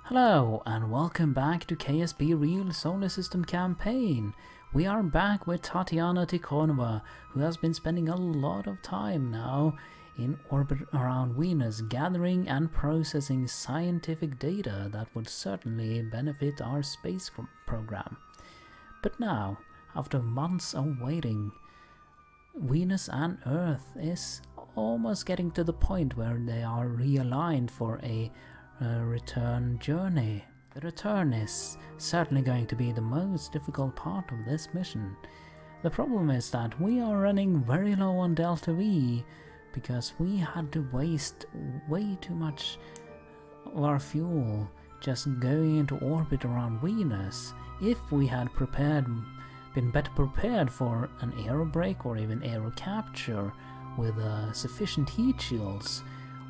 Hello and welcome back to KSP Real Solar System Campaign. We are back with Tatiana Tikhonova, who has been spending a lot of time now in orbit around Venus, gathering and processing scientific data that would certainly benefit our space program. But now, after months of waiting, Venus and Earth is almost getting to the point where they are realigned for a return journey. The return is certainly going to be the most difficult part of this mission. The problem is that we are running very low on Delta V because we had to waste way too much of our fuel just going into orbit around Venus. If we had been better prepared for an aero brake or even aero capture with sufficient heat shields,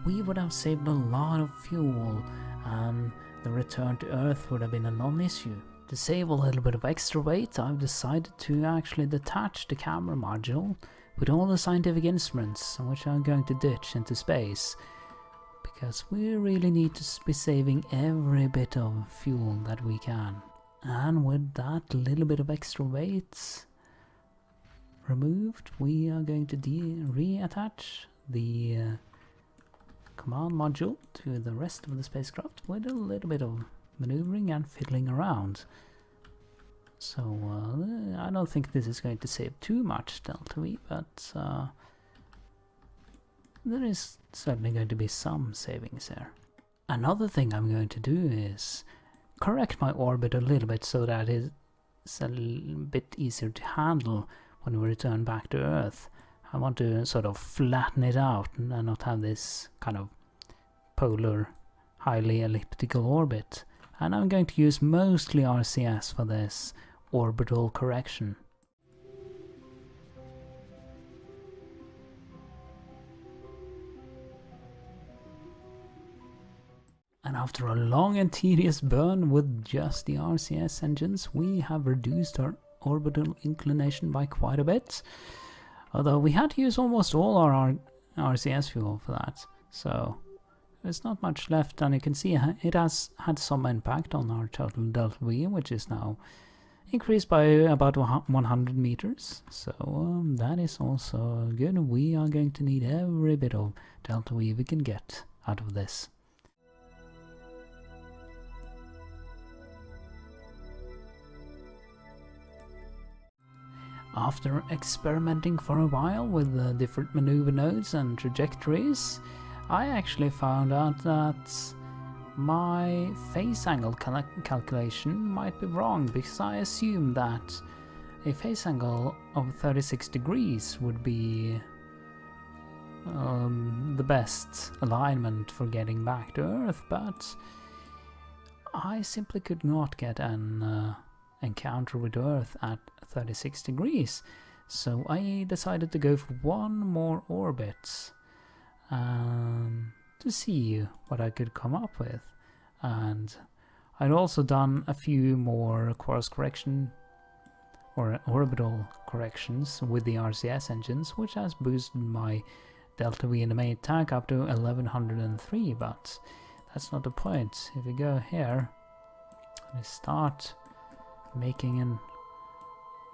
we would have saved a lot of fuel and the return to Earth would have been a non-issue. To save a little bit of extra weight, I've decided to actually detach the camera module with all the scientific instruments, which I'm going to ditch into space, because we really need to be saving every bit of fuel that we can. And with that little bit of extra weight removed, we are going to reattach the command module to the rest of the spacecraft with a little bit of maneuvering and fiddling around. So I don't think this is going to save too much Delta V, but there is certainly going to be some savings there. Another thing I'm going to do is correct my orbit a little bit so that it's a bit easier to handle when we return back to Earth. I want to sort of flatten it out and not have this kind of polar, highly elliptical orbit. And I'm going to use mostly RCS for this orbital correction. And after a long and tedious burn with just the RCS engines, we have reduced our orbital inclination by quite a bit. Although we had to use almost all our RCS fuel for that, so there's not much left, and you can see it has had some impact on our total Delta V, which is now increased by about 100 meters, so that is also good. We are going to need every bit of Delta V we can get out of this. After experimenting for a while with the different maneuver nodes and trajectories, I actually found out that my phase angle calculation might be wrong, because I assumed that a phase angle of 36 degrees would be the best alignment for getting back to Earth, but I simply could not get an encounter with Earth at 36 degrees, so I decided to go for one more orbit to see what I could come up with. And I'd also done a few more course correction or orbital corrections with the RCS engines, which has boosted my Delta V in the main tank up to 1103, but that's not the point. If we go here and start making a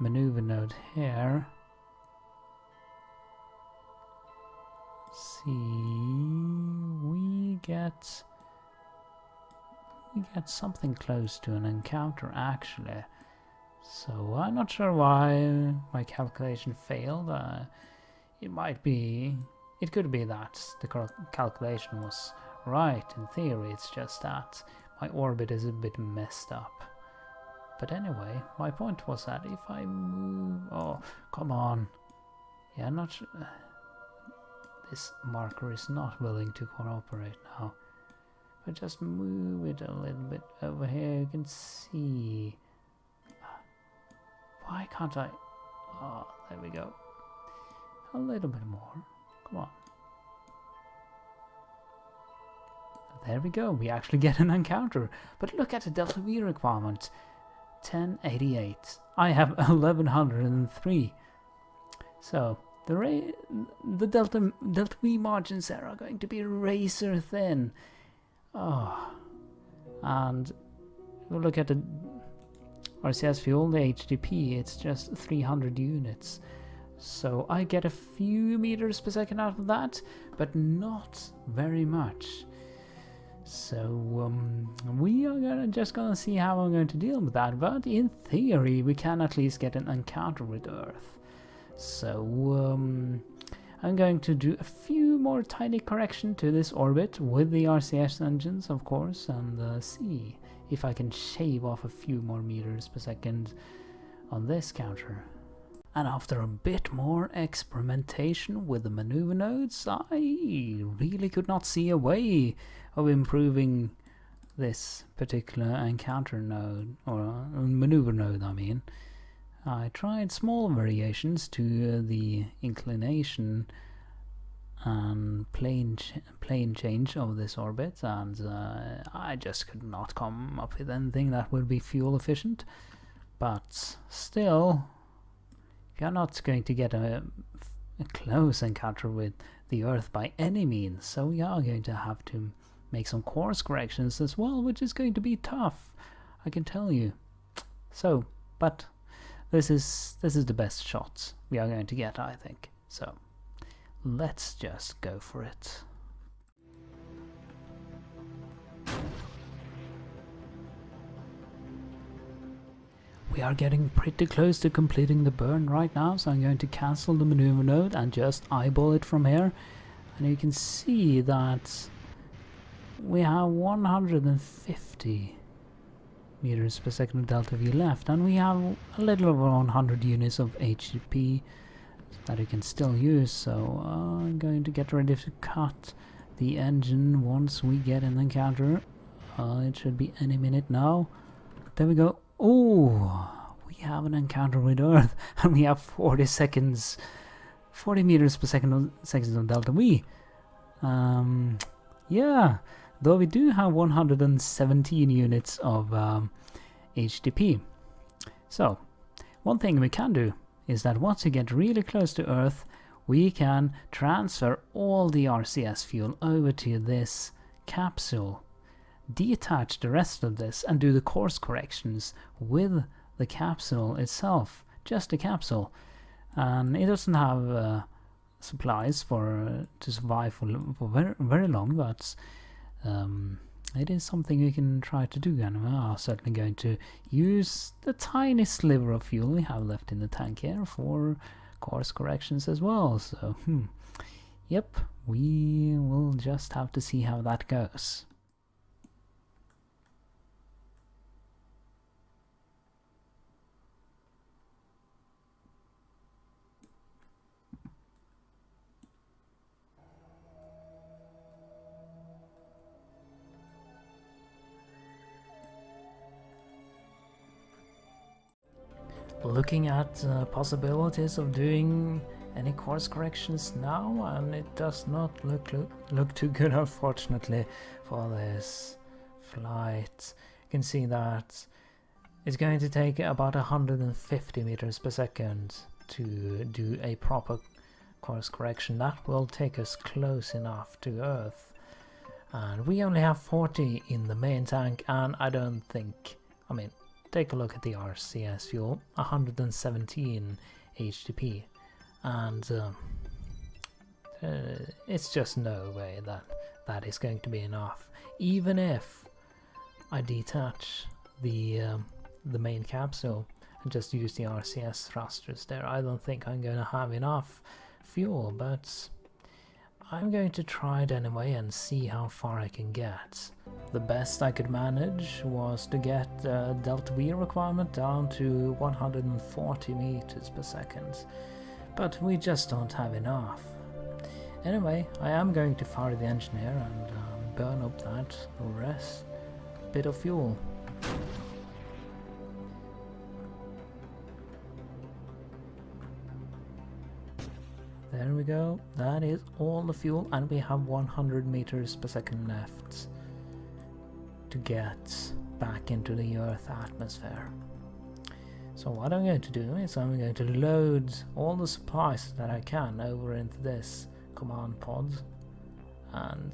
maneuver node here, see, we get something close to an encounter actually. So I'm not sure why my calculation failed. It could be that the calculation was right in theory, it's just that my orbit is a bit messed up. But anyway, my point was that if I move... Oh, come on. Yeah, not sure. This marker is not willing to cooperate now. If I just move it a little bit over here, you can see... Why can't I... Oh, there we go. A little bit more. Come on. There we go. We actually get an encounter. But look at the Delta V requirement. 1088. I have 1103. So the Delta V margins there are going to be razor thin. Oh, And we'll look at the RCS fuel, the HDP, it's just 300 units. So I get a few meters per second out of that, but not very much. So we are just gonna see how I'm going to deal with that, but in theory we can at least get an encounter with Earth. So I'm going to do a few more tiny corrections to this orbit with the RCS engines, of course, and see if I can shave off a few more meters per second on this counter. And after a bit more experimentation with the maneuver nodes, I really could not see a way of improving this particular encounter node, or maneuver node I mean. I tried small variations to the inclination and plane change of this orbit, and I just could not come up with anything that would be fuel efficient. But still, you're not going to get a close encounter with the Earth by any means, so we are going to have to make some course corrections as well, which is going to be tough, I can tell you. So, but this is the best shot we are going to get, I think. So let's just go for it. We are getting pretty close to completing the burn right now, so I'm going to cancel the maneuver node and just eyeball it from here. And you can see that we have 150 meters per second of delta V left, and we have a little over 100 units of HDP that you can still use. So I'm going to get ready to cut the engine once we get an encounter. It should be any minute now. There we go. Oh, we have an encounter with Earth, and we have 40 meters per second of delta V. Yeah, though we do have 117 units of HDP. So one thing we can do is that once we get really close to Earth, we can transfer all the RCS fuel over to this capsule, detach the rest of this, and do the course corrections with the capsule itself, just the capsule. And it doesn't have supplies to survive for very, very long, but it is something we can try to do, and we are certainly going to use the tiny sliver of fuel we have left in the tank here for course corrections as well. So yep, we will just have to see how that goes. Looking at possibilities of doing any course corrections now, and it does not look too good, unfortunately, for this flight. You can see that it's going to take about 150 meters per second to do a proper course correction. That will take us close enough to Earth, and we only have 40 in the main tank, and I don't think, I mean, take a look at the RCS fuel, 117 HDP, and it's just no way that is going to be enough. Even if I detach the main capsule and just use the RCS thrusters there, I don't think I'm going to have enough fuel, but I'm going to try it anyway and see how far I can get. The best I could manage was to get the delta V requirement down to 140 meters per second, but we just don't have enough. Anyway, I am going to fire the engine here and burn up that rest bit of fuel. There we go, that is all the fuel, and we have 100 meters per second left to get back into the Earth atmosphere. So what I'm going to do is I'm going to load all the supplies that I can over into this command pod, and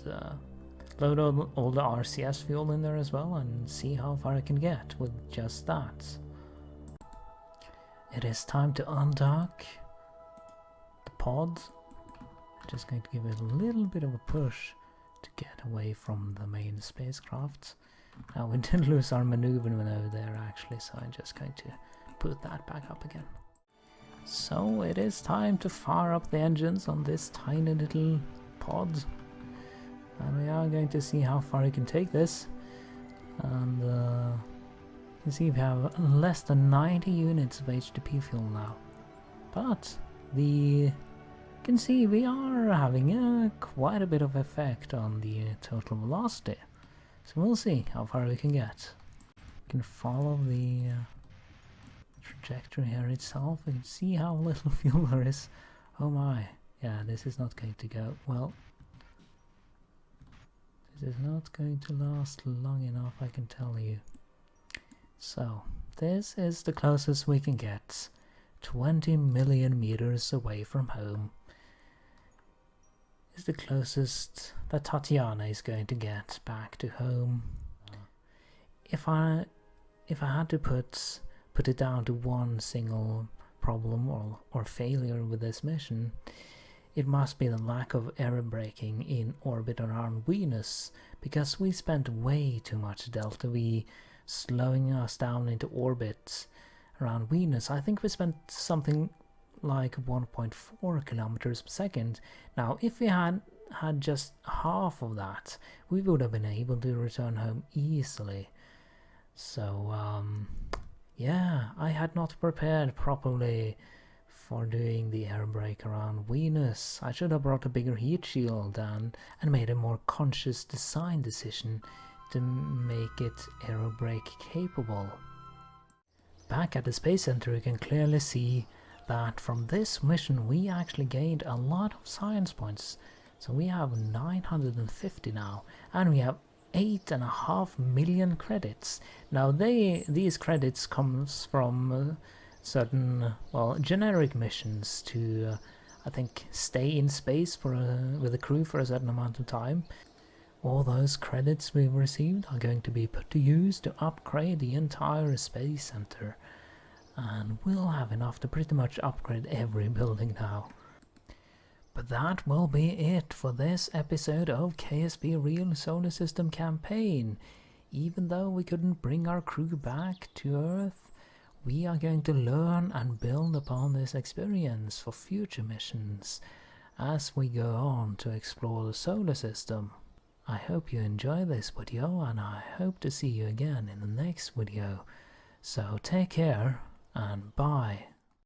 load all the RCS fuel in there as well and see how far I can get with just that. It is time to undock the pod. Just going to give it a little bit of a push to get away from the main spacecraft. Now we did lose our maneuver maneuver there actually, so I'm just going to put that back up again. So it is time to fire up the engines on this tiny little pod. And we are going to see how far we can take this. And you can see we have less than 90 units of HTP fuel now. But you can see we are having quite a bit of effect on the total velocity. So we'll see how far we can get. We can follow the trajectory here itself. We can see how little fuel there is. Oh my, yeah, this is not going to go well. This is not going to last long enough, I can tell you. So, this is the closest we can get. 20 million meters away from home is the closest that Tatiana is going to get back to home. If I had to put it down to one single problem or failure with this mission, it must be the lack of air braking in orbit around Venus, because we spent way too much delta V slowing us down into orbit around Venus. I think we spent something like 1.4 kilometers per second. Now if we had just half of that, we would have been able to return home easily. So yeah, I had not prepared properly for doing the air brake around Venus. I should have brought a bigger heat shield and made a more conscious design decision to make it air brake capable. Back at the Space Center you can clearly see that from this mission we actually gained a lot of science points. So we have 950 now, and we have 8.5 million credits. Now these credits comes from certain, well, generic missions to I think stay in space with a crew for a certain amount of time. All those credits we've received are going to be put to use to upgrade the entire Space Center, and we'll have enough to pretty much upgrade every building now. But that will be it for this episode of KSP Real Solar System Campaign. Even though we couldn't bring our crew back to Earth, we are going to learn and build upon this experience for future missions as we go on to explore the solar system. I hope you enjoy this video, and I hope to see you again in the next video. So take care and bye.